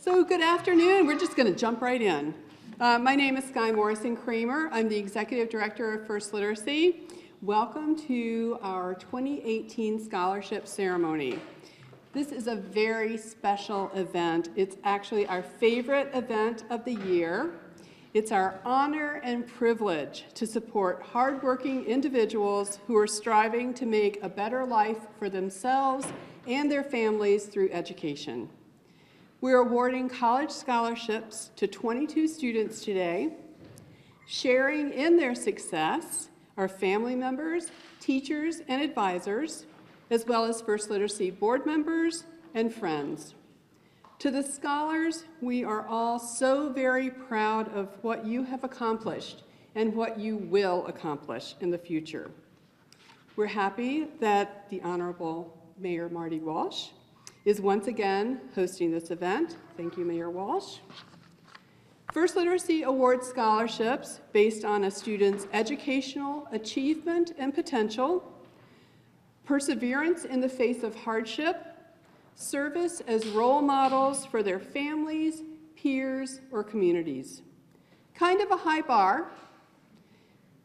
So good afternoon. We're just going to jump right in. My name is Sky Morrison-Kramer. I'm the Executive Director of First Literacy. Welcome to our 2018 Scholarship Ceremony. This is a very special event. It's actually our favorite event of the year. It's our honor and privilege to support hardworking individuals who are striving to make a better life for themselves and their families through education. We're awarding college scholarships to 22 students today. Sharing in their success are family members, teachers, and advisors, as well as First Literacy board members and friends. To the scholars, we are all so very proud of what you have accomplished and what you will accomplish in the future. We're happy that the Honorable Mayor Marty Walsh is once again hosting this event. Thank you, Mayor Walsh. First Literacy awards scholarships based on a student's educational achievement and potential, perseverance in the face of hardship, service as role models for their families, peers, or communities. Kind of a high bar,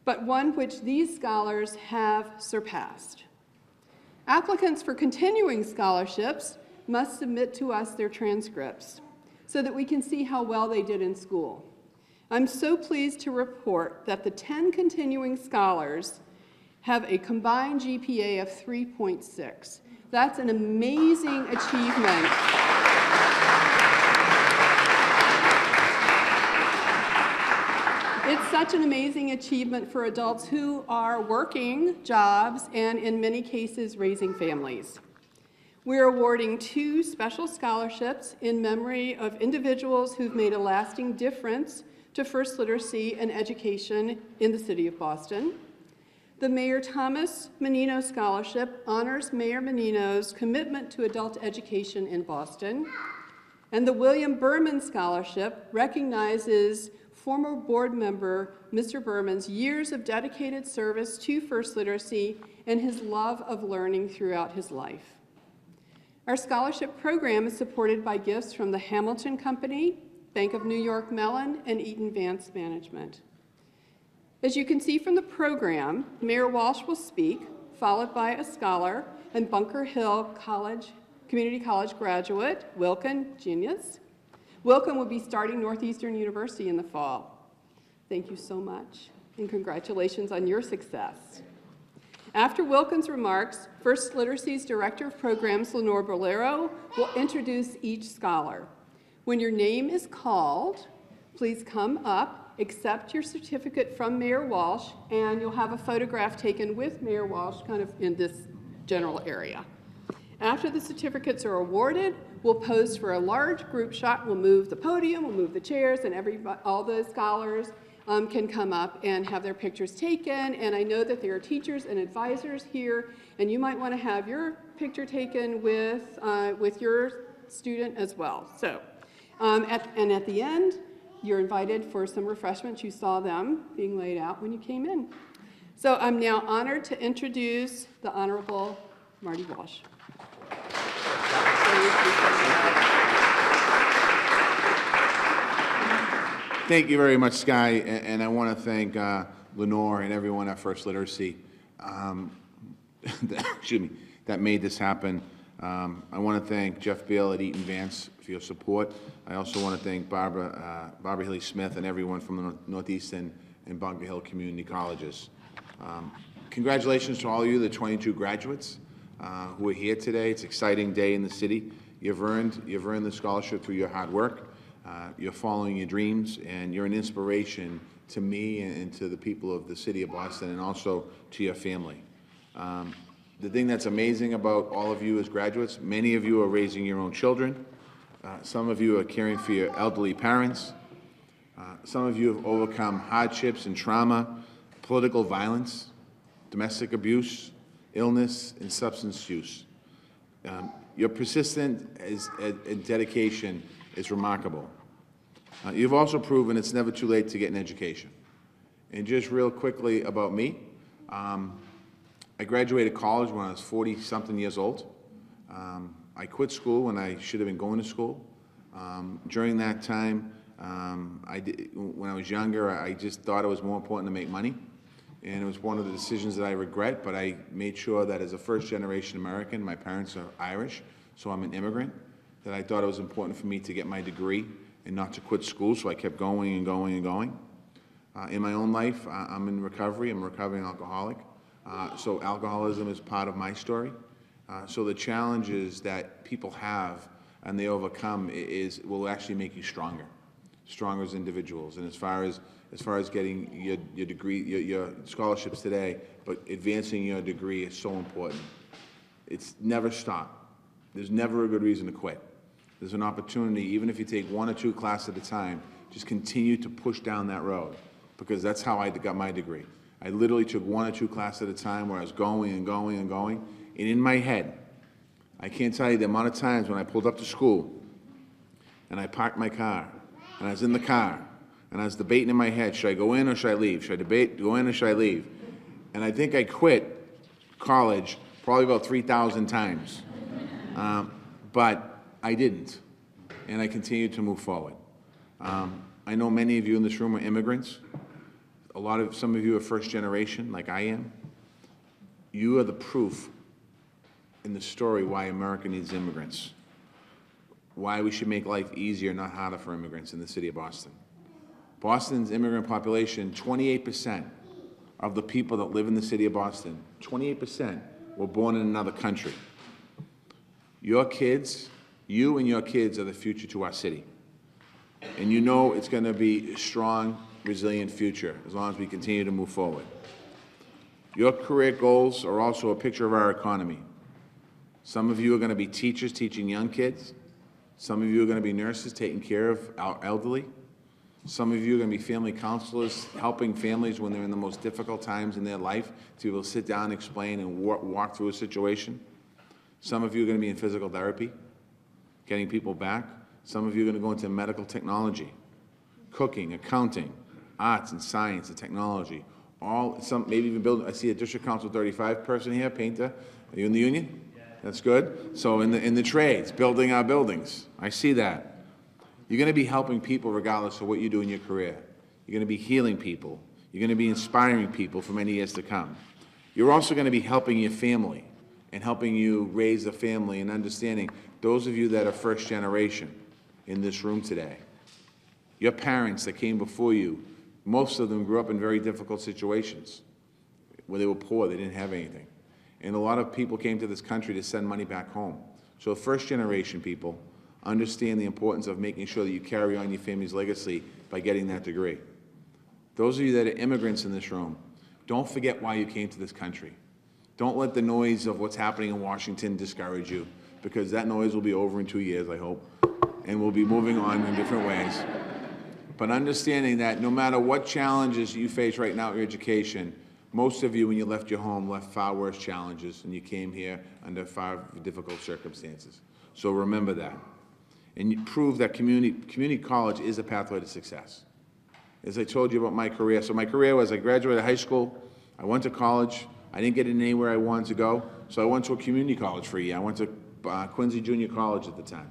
but one which these scholars have surpassed. Applicants for continuing scholarships must submit to us their transcripts so that we can see how well they did in school. I'm so pleased to report that the 10 continuing scholars have a combined GPA of 3.6. That's an amazing achievement. It's such an amazing achievement for adults who are working jobs and in many cases raising families. We're awarding 2 special scholarships in memory of individuals who've made a lasting difference to First Literacy and education in the city of Boston. The Mayor Thomas Menino Scholarship honors Mayor Menino's commitment to adult education in Boston. And the William Berman Scholarship recognizes former board member Mr. Berman's years of dedicated service to First Literacy and his love of learning throughout his life. Our scholarship program is supported by gifts from the Hamilton Company, Bank of New York Mellon, and Eaton Vance Management. As you can see from the program, Mayor Walsh will speak, followed by a scholar and Bunker Hill Community College graduate, Wilkin Genius. Wilkin will be starting Northeastern University in the fall. Thank you so much, and congratulations on your success. After Wilkin's remarks, First Literacy's Director of Programs, Lenore Bolero, will introduce each scholar. When your name is called, please come up, accept your certificate from Mayor Walsh, and you'll have a photograph taken with Mayor Walsh kind of in this general area. After the certificates are awarded, we'll pose for a large group shot. We'll move the podium, we'll move the chairs, and all the scholars can come up and have their pictures taken. And I know that there are teachers and advisors here, and you might want to have your picture taken with your student as well. So, at the end, you're invited for some refreshments. You saw them being laid out when you came in. So I'm now honored to introduce the Honorable Marty Walsh. Thank you very much, Sky, and I want to thank Lenore and everyone at First Literacy that made this happen. I want to thank Jeff Beal at Eaton Vance for your support. I also want to thank Barbara Hilly-Smith and everyone from the Northeastern and Bunker Hill Community Colleges. Congratulations to all of you, the 22 graduates who are here today. It's an exciting day in the city. You've earned the scholarship through your hard work. You're following your dreams, and you're an inspiration to me and to the people of the city of Boston, and also to your family. The thing that's amazing about all of you as graduates, many of you are raising your own children. Some of you are caring for your elderly parents. Some of you have overcome hardships and trauma, political violence, domestic abuse, illness, and substance use. Your persistence and dedication is remarkable. You've also proven it's never too late to get an education. And just real quickly about me, I graduated college when I was 40-something years old. I quit school when I should have been going to school. During that time, when I was younger, I just thought it was more important to make money. And it was one of the decisions that I regret, but I made sure that as a first-generation American, my parents are Irish, so I'm an immigrant, that I thought it was important for me to get my degree and not to quit school, so I kept going and going and going. In my own life, I'm in recovery. I'm a recovering alcoholic. So alcoholism is part of my story. So the challenges that people have and they overcome will actually make you stronger as individuals. And as far as getting your degree, your scholarships today, but advancing your degree is so important. It's never stop. There's never a good reason to quit. There's an opportunity, even if you take 1 or 2 classes at a time, just continue to push down that road, because that's how I got my degree. I literally took 1 or 2 classes at a time where I was going and going and going, and in my head, I can't tell you the amount of times when I pulled up to school and I parked my car, and I was in the car, and I was debating in my head, should I go in or should I leave? Should I go in or should I leave? And I think I quit college probably about 3,000 times. But I didn't, and I continued to move forward. I know many of you in this room are immigrants. Some of you are first generation, like I am. You are the proof in the story why America needs immigrants, why we should make life easier, not harder for immigrants in the city of Boston. Boston's immigrant population, 28% of the people that live in the city of Boston, 28% were born in another country. Your kids, you and your kids are the future to our city. And you know it's going to be a strong, resilient future as long as we continue to move forward. Your career goals are also a picture of our economy. Some of you are going to be teachers teaching young kids. Some of you are going to be nurses taking care of our elderly. Some of you are going to be family counselors helping families when they're in the most difficult times in their life to be able to sit down, explain, and walk through a situation. Some of you are going to be in physical therapy, getting people back. Some of you are going to go into medical technology, cooking, accounting, arts and science and technology. Maybe even building. I see a District Council 35 person here, painter. Are you in the union? Yeah. That's good. So in the trades, building our buildings. I see that. You're going to be helping people regardless of what you do in your career. You're going to be healing people. You're going to be inspiring people for many years to come. You're also going to be helping your family and helping you raise a family and understanding those of you that are first generation in this room today. Your parents that came before you, most of them grew up in very difficult situations where they were poor, they didn't have anything. And a lot of people came to this country to send money back home. So first generation people understand the importance of making sure that you carry on your family's legacy by getting that degree. Those of you that are immigrants in this room, don't forget why you came to this country. Don't let the noise of what's happening in Washington discourage you, because that noise will be over in 2 years, I hope, and we'll be moving on in different ways. But understanding that no matter what challenges you face right now in your education, most of you, when you left your home, left far worse challenges, and you came here under far difficult circumstances. So remember that. And you prove that community college is a pathway to success. As I told you about my career, so my career was I graduated high school, I went to college, I didn't get in anywhere I wanted to go, so I went to a community college for a year. I went to Quincy Junior College at the time.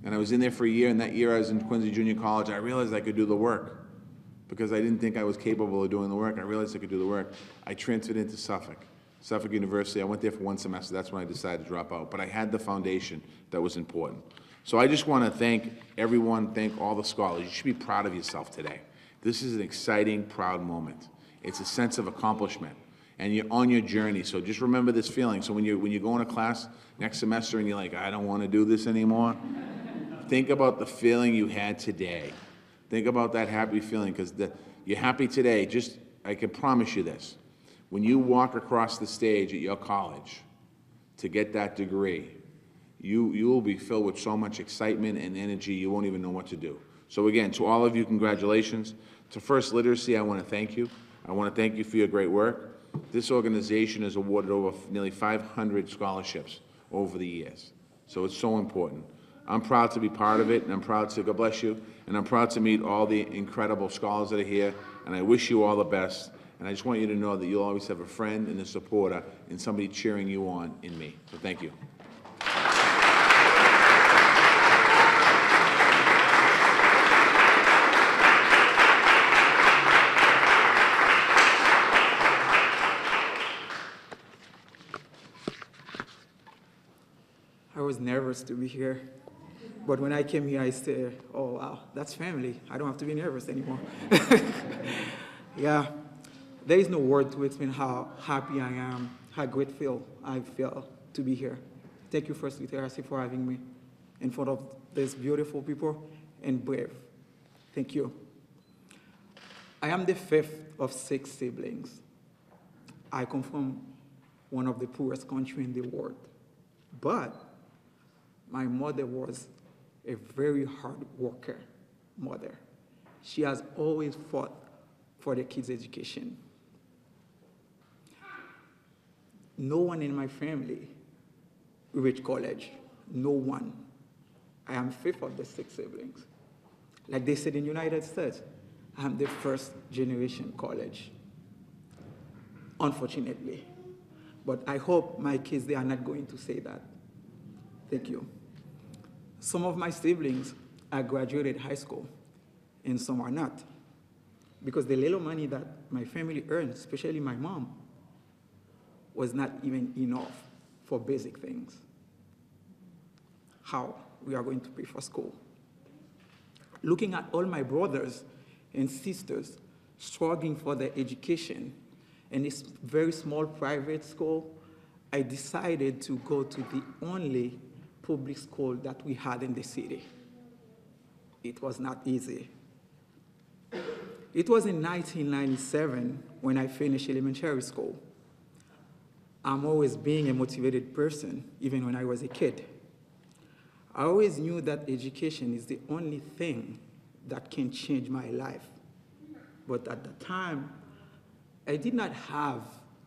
And I was in there for a year, and that year I was in Quincy Junior College, I realized I could do the work. Because I didn't think I was capable of doing the work, I realized I could do the work. I transferred into Suffolk University. I went there for 1 semester. That's when I decided to drop out. But I had the foundation that was important. So I just want to thank everyone, thank all the scholars. You should be proud of yourself today. This is an exciting, proud moment. It's a sense of accomplishment. And you're on your journey, so just remember this feeling. So when you go into class next semester and you're like, I don't want to do this anymore, think about the feeling you had today. Think about that happy feeling, because you're happy today. I can promise you this. When you walk across the stage at your college to get that degree, you will be filled with so much excitement and energy you won't even know what to do. So again, to all of you, congratulations. To First Literacy, I want to thank you. I want to thank you for your great work. This organization has awarded over nearly 500 scholarships over the years. So it's so important. I'm proud to be part of it, and I'm proud to, God bless you, and I'm proud to meet all the incredible scholars that are here, and I wish you all the best. And I just want you to know that you'll always have a friend and a supporter and somebody cheering you on in me. So thank you. nervous to be here. But when I came here, I said, oh, wow, that's family. I don't have to be nervous anymore. Yeah, there is no word to explain how happy I am, how grateful I feel to be here. Thank you, First Literacy, for having me in front of these beautiful people and brave. Thank you. I am the fifth of 6 siblings. I come from one of the poorest countries in the world. But my mother was a very hard worker mother. She has always fought for the kids' education. No one in my family reached college. No one. I am fifth of the 6 siblings. Like they said in the United States, I'm the first generation college, unfortunately. But I hope my kids, they are not going to say that. Thank you. Some of my siblings are graduated high school, and some are not. Because the little money that my family earned, especially my mom, was not even enough for basic things. How we are going to pay for school. Looking at all my brothers and sisters struggling for their education in this very small private school, I decided to go to the only public school that we had in the city. It was not easy. It was in 1997 when I finished elementary school. I'm always being a motivated person, even when I was a kid. I always knew that education is the only thing that can change my life. But at the time, I did not have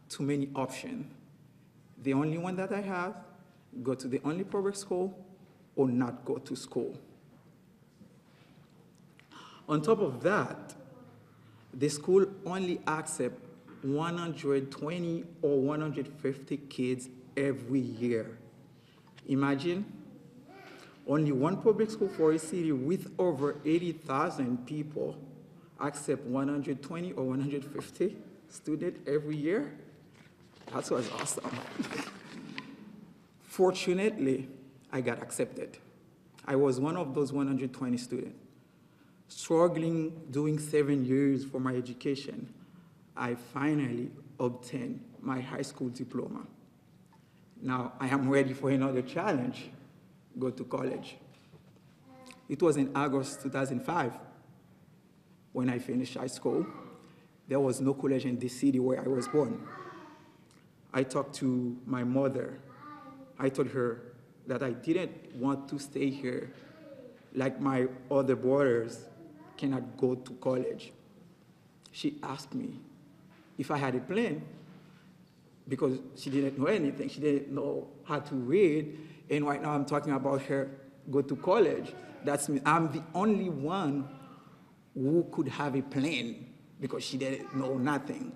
too many options. The only one that I have, go to the only public school or not go to school. On top of that, the school only accepts 120 or 150 kids every year. Imagine, only one public school for a city with over 80,000 people accept 120 or 150 students every year. That was awesome. Fortunately, I got accepted. I was one of those 120 students. Struggling, doing 7 years for my education, I finally obtained my high school diploma. Now I am ready for another challenge, go to college. It was in August 2005 when I finished high school. There was no college in the city where I was born. I talked to my mother. I told her that I didn't want to stay here like my other brothers cannot go to college. She asked me if I had a plan, because she didn't know anything. She didn't know how to read, and right now I'm talking about her go to college. That's me. I'm the only one who could have a plan, because she didn't know nothing.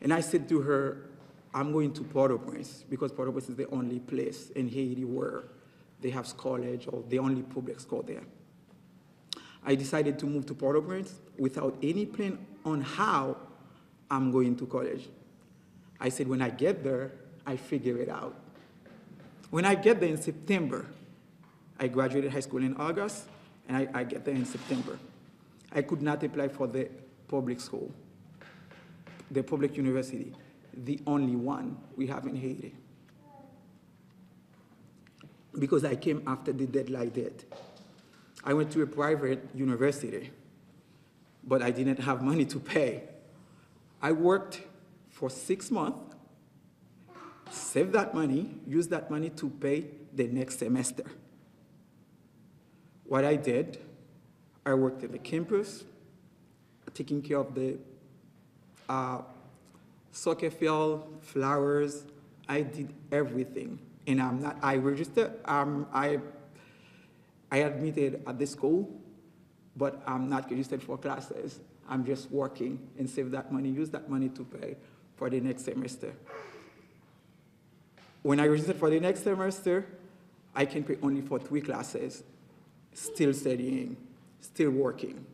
And I said to her, I'm going to Port-au-Prince, because Port-au-Prince is the only place in Haiti where they have college, or the only public school there. I decided to move to Port-au-Prince without any plan on how I'm going to college. I said, when I get there, I figure it out. When I get there in September, I graduated high school in August, and I get there in September. I could not apply for the public school, the public university, the only one we have in Haiti, because I came after the deadline date. I went to a private university, but I didn't have money to pay. I worked for 6 months, saved that money, used that money to pay the next semester. What I did, I worked at the campus, taking care of the soccer field, flowers. I did everything. And I registered, I admitted at the school, but I'm not registered for classes. I'm just working and save that money, use that money to pay for the next semester. When I registered for the next semester, I can pay only for 3 classes, still studying, still working.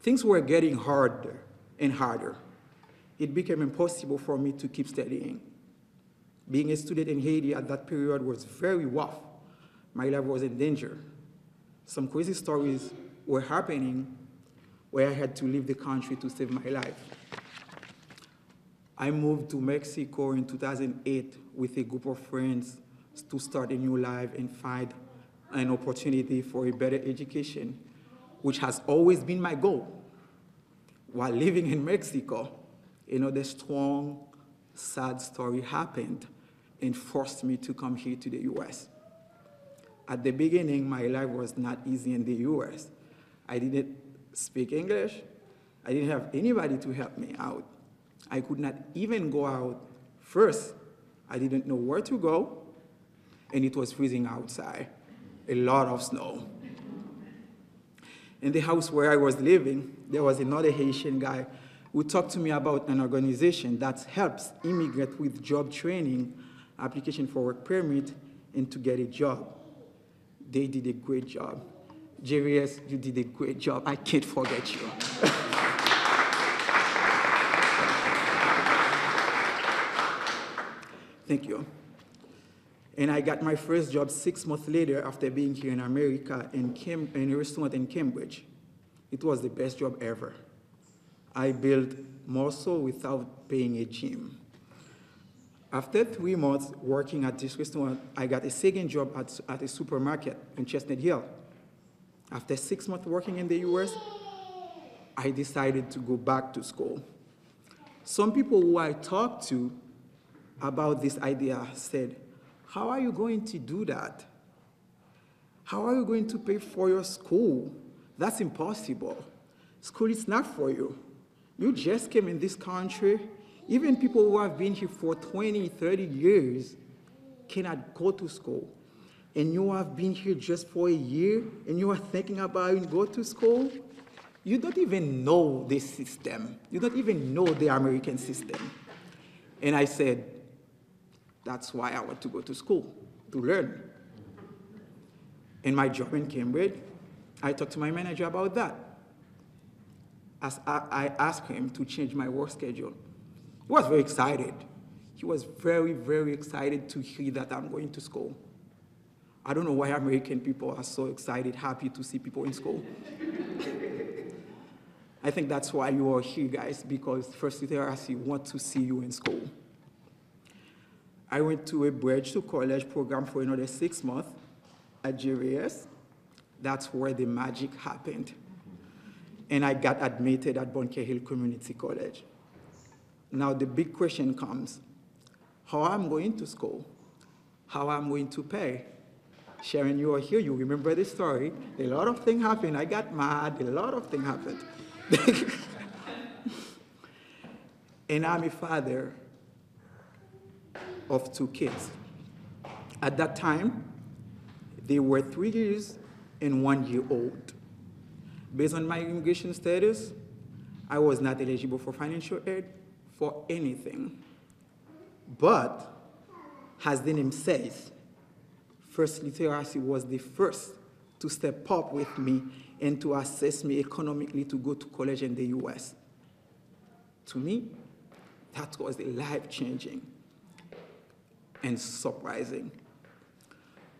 Things were getting harder and harder. It became impossible for me to keep studying. Being a student in Haiti at that period was very rough. My life was in danger. Some crazy stories were happening where I had to leave the country to save my life. I moved to Mexico in 2008 with a group of friends to start a new life and find an opportunity for a better education, which has always been my goal. While living in Mexico, another strong, sad story happened and forced me to come here to the US. At the beginning, my life was not easy in the US. I didn't speak English. I didn't have anybody to help me out. I could not even go out. First, I didn't know where to go, and it was freezing outside, a lot of snow. In the house where I was living, there was another Haitian guy who talked to me about an organization that helps immigrants with job training, application for work permit, and to get a job. They did a great job. JVS, you did a great job. I can't forget you. Thank you. And I got my first job 6 months later after being here in America in a restaurant in Cambridge. It was the best job ever. I built muscle without paying a gym. After 3 months working at this restaurant, I got a second job at a supermarket in Chestnut Hill. After 6 months working in the US, I decided to go back to school. Some people who I talked to about this idea said, "How are you going to do that? How are you going to pay for your school? That's impossible. School is not for you. You just came in this country. Even people who have been here for 20, 30 years cannot go to school. And you have been here just for a year, and you are thinking about going to school? You don't even know this system. You don't even know the American system." And I said, that's why I want to go to school, to learn. In my job in Cambridge, I talked to my manager about that. As I asked him to change my work schedule. He was very excited. He was very, very excited to hear that I'm going to school. I don't know why American people are so excited, happy to see people in school. I think that's why you are here, guys, because First Literacy wants to see you in school. I went to a Bridge to College program for another 6 months at JVS. That's where the magic happened. And I got admitted at Bunker Hill Community College. Now the big question comes, how I'm going to school? How I'm going to pay? Sharon, you are here, you remember the story. A lot of things happened. I got mad, a lot of things happened. And I'm a father of 2 kids. At that time, they were 3 years and 1 year old. Based on my immigration status, I was not eligible for financial aid for anything. But, as the name says, First Literacy was the first to step up with me and to assess me economically to go to college in the US. To me, that was life-changing and surprising.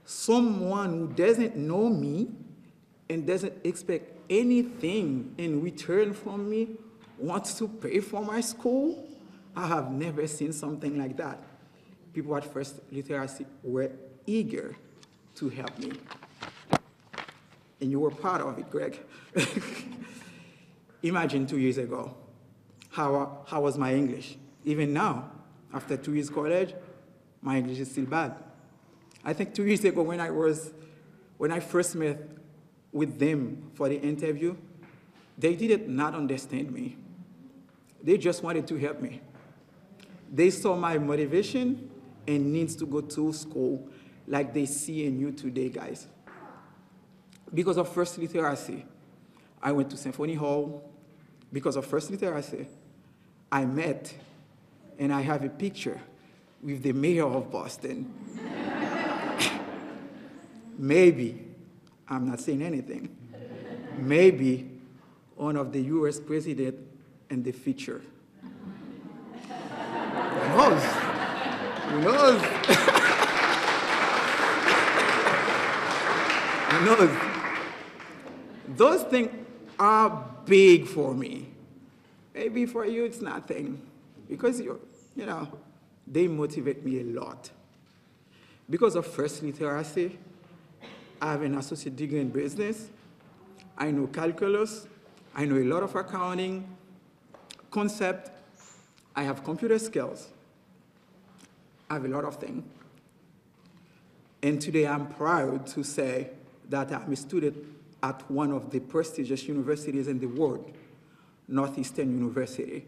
Someone who doesn't know me and doesn't expect anything in return from me wants to pay for my school? I have never seen something like that. People at First Literacy were eager to help me. And you were part of it, Greg. Imagine 2 years ago, how was my English? Even now, after 2 years college, my English is still bad. I think 2 years ago when I first met with them for the interview, they did not understand me. They just wanted to help me. They saw my motivation and needs to go to school like they see in you today, guys. Because of First Literacy, I went to Symphony Hall. Because of First Literacy, I met and I have a picture with the mayor of Boston. Maybe, I'm not saying anything, maybe one of the US president in the future. Who knows? Who knows? Who knows? Those things are big for me. Maybe for you it's nothing, because they motivate me a lot. Because of first literacy, I have an associate degree in business. I know calculus. I know a lot of accounting concept. I have computer skills. I have a lot of things. And today I'm proud to say that I'm a student at one of the prestigious universities in the world, Northeastern University,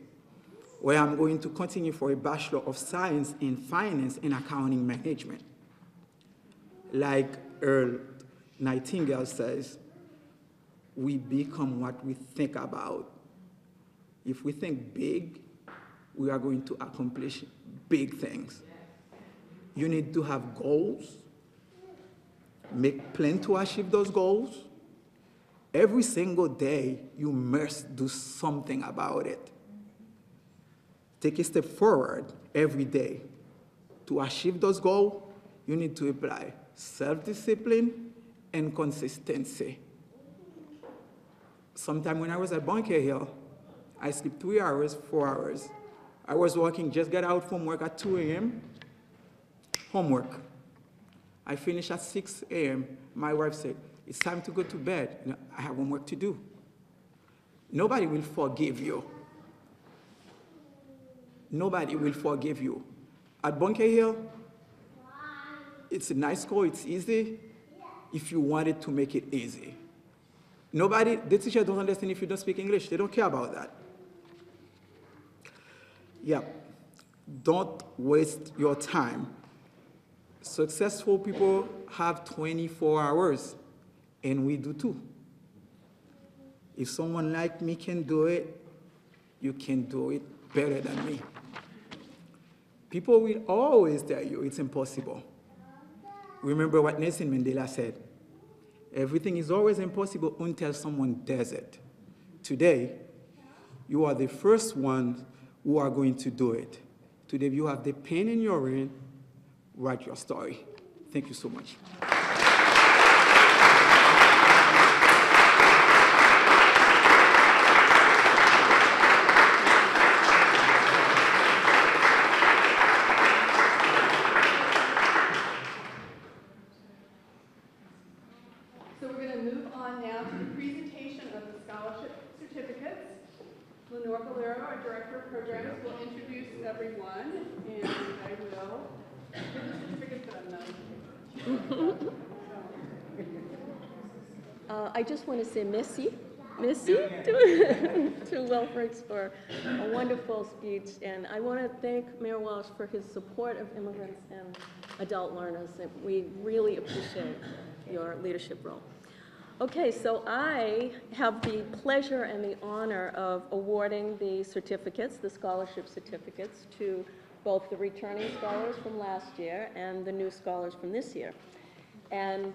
where I'm going to continue for a Bachelor of Science in Finance and Accounting Management. Like Earl Nightingale says, we become what we think about. If we think big, we are going to accomplish big things. You need to have goals, make plans to achieve those goals. Every single day, you must do something about it. Take a step forward every day. To achieve those goals, you need to apply self-discipline and consistency. Sometime when I was at Bunker Hill, I slept 3 hours, 4 hours. I was working, just got out from work at 2 a.m., homework. I finished at 6 a.m. My wife said, it's time to go to bed. I have homework to do. Nobody will forgive you. Nobody will forgive you. At Bunker Hill, it's a nice school, it's easy, if you wanted to make it easy. The teacher don't understand if you don't speak English. They don't care about that. Yeah, don't waste your time. Successful people have 24 hours, and we do too. If someone like me can do it, you can do it better than me. People will always tell you it's impossible. Remember what Nelson Mandela said, everything is always impossible until someone does it. Today, you are the first ones who are going to do it. Today, you have the pen in your hand, write your story. Thank you so much. So we're going to move on now to the presentation of the scholarship certificates. Lenore Valero, our Director of Programs, will introduce everyone, and I will give the certificates that I'm not. I just want to say merci to Wilfrids for a wonderful speech, and I want to thank Mayor Walsh for his support of immigrants and adult learners. And we really appreciate your leadership role. Okay, so I have the pleasure and the honor of awarding the certificates, the scholarship certificates, to both the returning scholars from last year and the new scholars from this year. And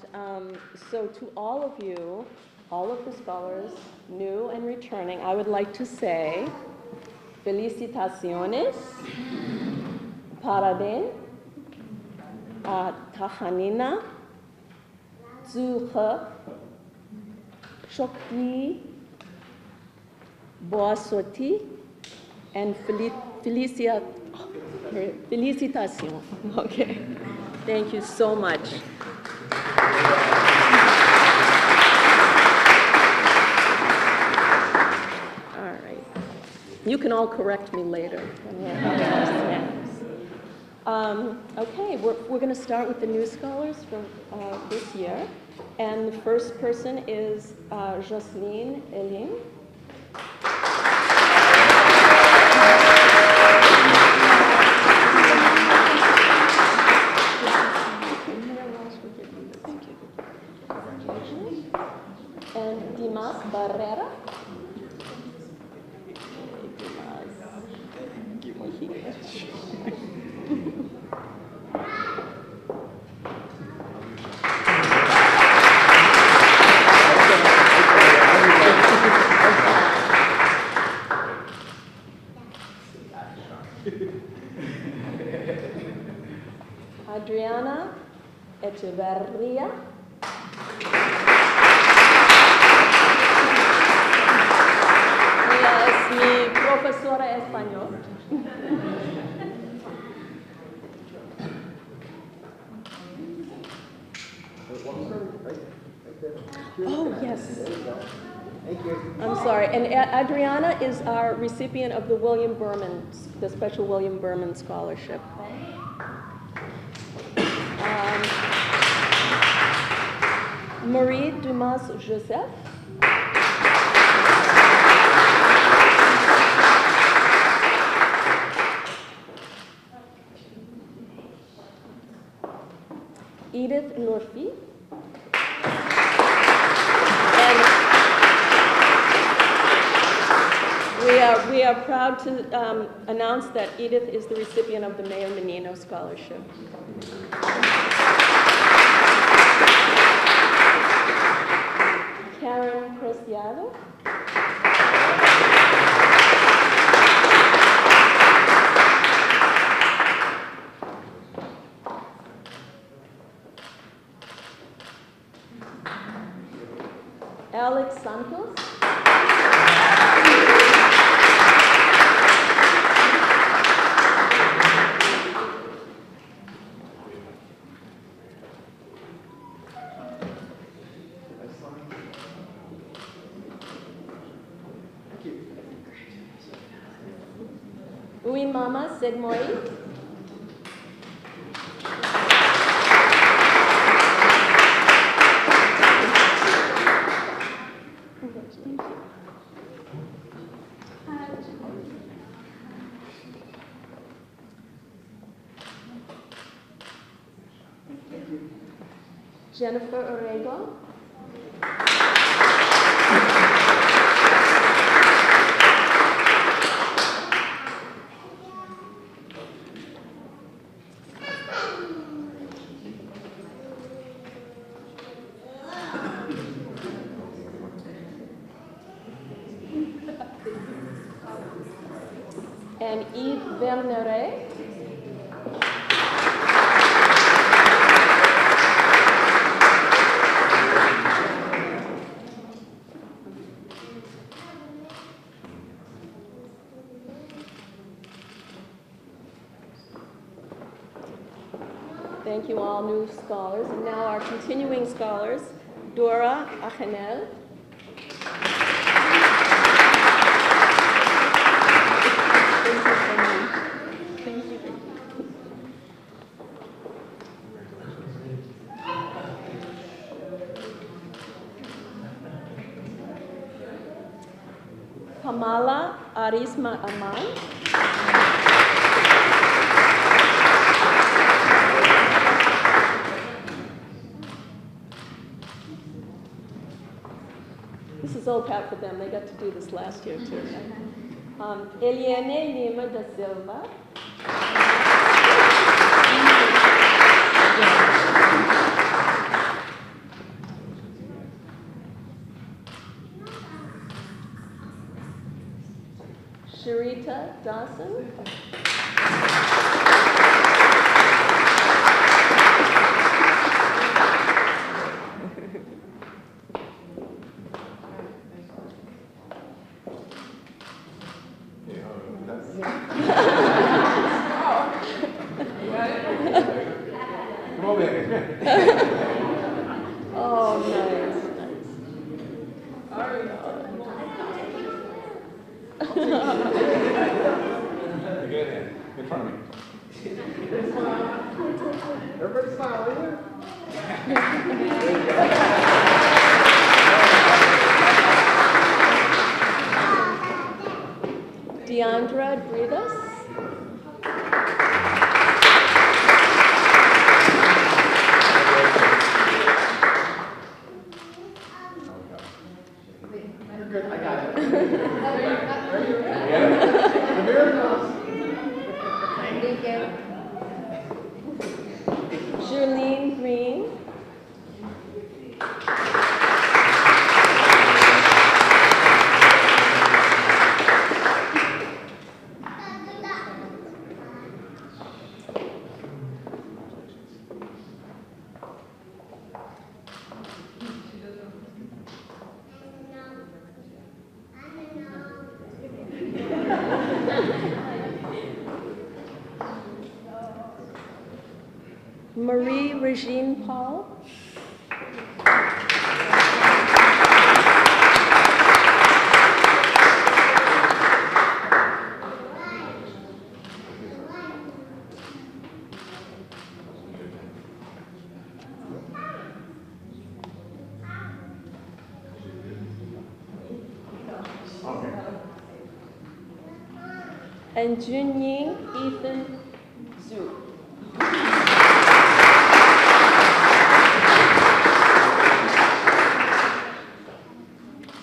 so to all of you, all of the scholars, new and returning, I would like to say, felicitaciones, parabéns, tahanina, zuha, shokti, boa sorte, and felicitación. Okay, thank you so much. All right, you can all correct me later. Okay, we're going to start with the new scholars from this year. And the first person is Jocelyn Eling. And Dimas Barrera. Adriana Echeverria. Ella es mi profesora de español. Oh, yes. I'm sorry. And Adriana is our recipient of the the special William Berman Scholarship. Marie Dumas-Joseph. Edith Norfi. And we are proud to announce that Edith is the recipient of the Mayor Menino Scholarship. Karen Preciado. Alex Santos. Uimama Sedmori. Jennifer Orego. And Yves Verneret. Thank you, all new scholars. And now our continuing scholars, Dora Achenel. Thank you. Kamala Arisma Aman. This is old hat for them. They got to do this last year, too. Eliane Lima da Silva. Sharita Dawson. Oh, nice, In front of me. Everybody smile, will you? Deandra Bridas. Good, I got it. The miracles. Jerlene Green. Marie Regine Paul. And Junying Ethan Zhu.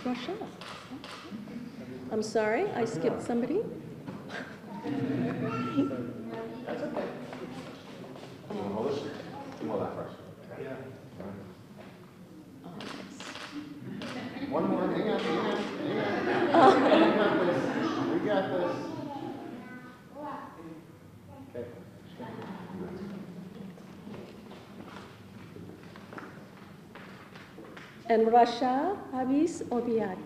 Russia. I'm sorry, I skipped somebody. One more, hang on. We got this. We got this. Okay. And Rasha Habis Obiat.